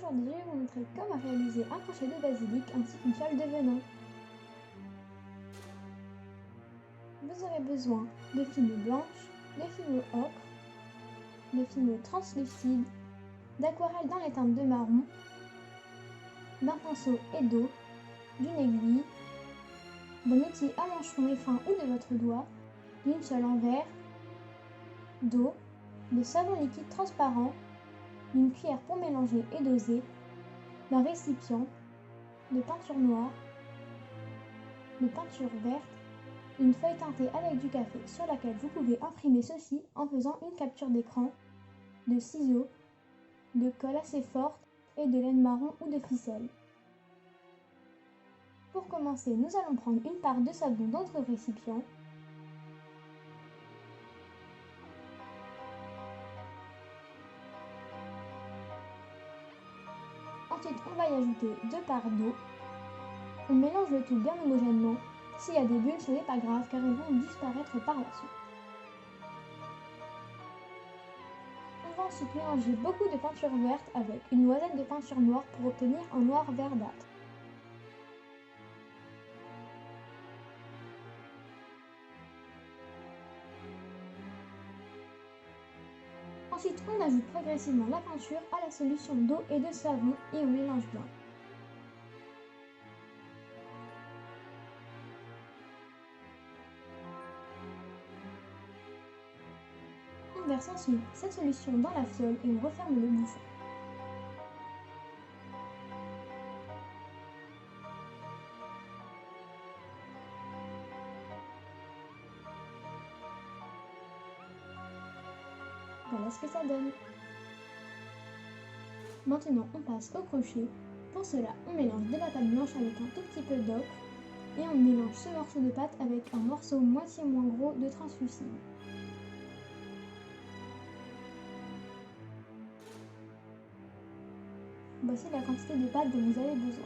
Aujourd'hui, je vais vous montrer comment réaliser un crochet de basilic ainsi qu'une toile de venin. Vous aurez besoin de fines blanches, de fines ocre, de fines translucides, d'aquarelle dans les teintes de marron, d'un pinceau et d'eau, d'une aiguille, d'un outil à mancheron et fin ou de votre doigt, d'une fiole en verre, d'eau, de savon liquide transparent, d'une cuillère pour mélanger et doser, d'un récipient, de peinture noire, de peinture verte, une feuille teintée avec du café sur laquelle vous pouvez imprimer ceci en faisant une capture d'écran, de ciseaux, de colle assez forte et de laine marron ou de ficelle. Pour commencer, nous allons prendre une part de savon dans notre récipient. Ensuite, on va y ajouter 2 parts d'eau. On mélange le tout bien homogènement. S'il y a des bulles, ce n'est pas grave car elles vont disparaître par la suite. On va ensuite mélanger beaucoup de peinture verte avec une noisette de peinture noire pour obtenir un noir verdâtre. Ensuite, on ajoute progressivement la peinture à la solution d'eau et de savon et on mélange bien. On verse ensuite cette solution dans la fiole et on referme le bouchon. Voilà ce que ça donne. Maintenant, on passe au crochet. Pour cela, on mélange de la pâte blanche avec un tout petit peu d'ocre et on mélange ce morceau de pâte avec un morceau moitié moins gros de translucide. Voici la quantité de pâte dont vous avez besoin.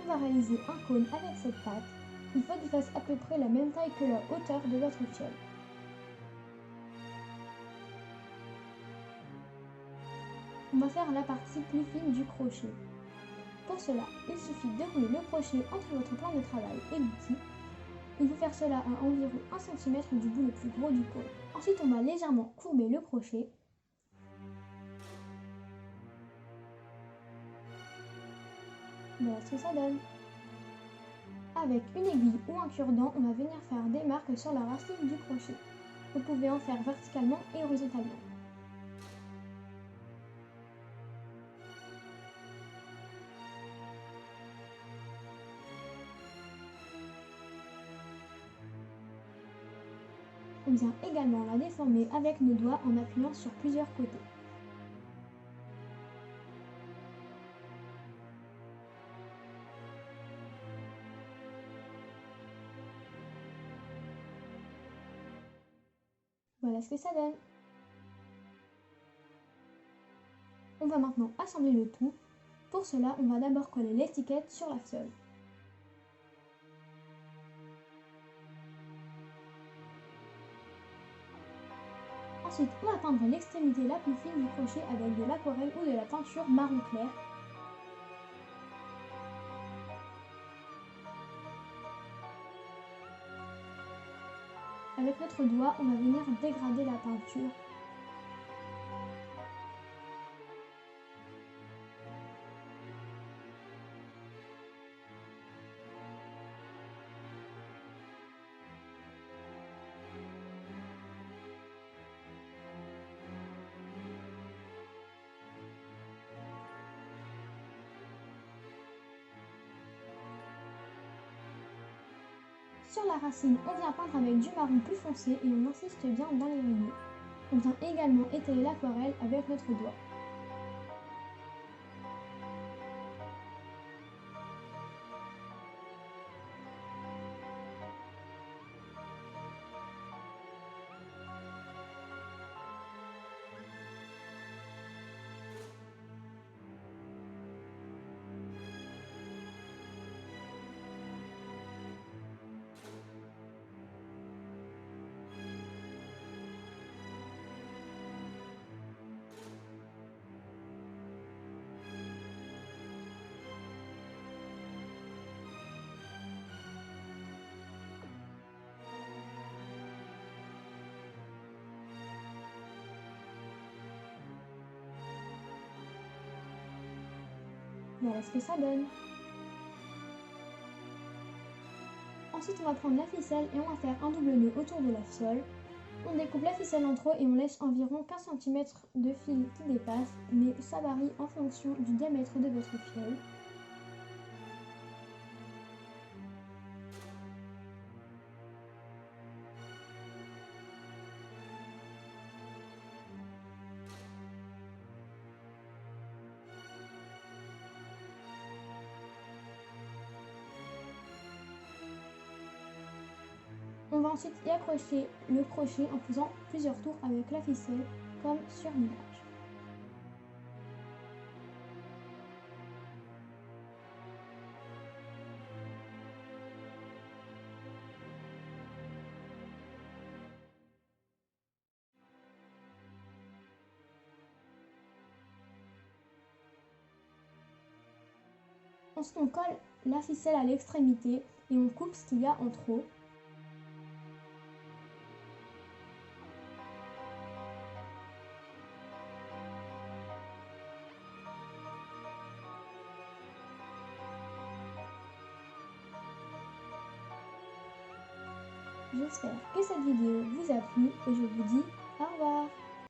On va réaliser un cône avec cette pâte. Il faut qu'il fasse à peu près la même taille que la hauteur de votre fiole. On va faire la partie plus fine du crochet. Pour cela, il suffit de rouler le crochet entre votre plan de travail et l'outil. Il faut faire cela à environ 1 cm du bout le plus gros du cône. Ensuite, on va légèrement courber le crochet. Voilà ce que ça donne. Avec une aiguille ou un cure-dent, on va venir faire des marques sur la racine du crochet. Vous pouvez en faire verticalement et horizontalement. On vient également la déformer avec nos doigts en appuyant sur plusieurs côtés. Voilà ce que ça donne. On va maintenant assembler le tout. Pour cela, on va d'abord coller l'étiquette sur la fiole. Ensuite, on va peindre l'extrémité la plus fine du crochet avec de l'aquarelle ou de la peinture marron clair. Avec notre doigt, on va venir dégrader la peinture. Sur la racine, on vient peindre avec du marron plus foncé et on insiste bien dans les rayures. On vient également étaler l'aquarelle avec notre doigt. Voilà ce que ça donne. Ensuite, on va prendre la ficelle et on va faire un double nœud autour de la fiole. On découpe la ficelle en trop et on laisse environ 15 cm de fil qui dépasse, mais ça varie en fonction du diamètre de votre fiole. On va ensuite y accrocher le crochet en faisant plusieurs tours avec la ficelle, comme sur l'image. Ensuite, on colle la ficelle à l'extrémité et on coupe ce qu'il y a en trop. J'espère que cette vidéo vous a plu et je vous dis au revoir.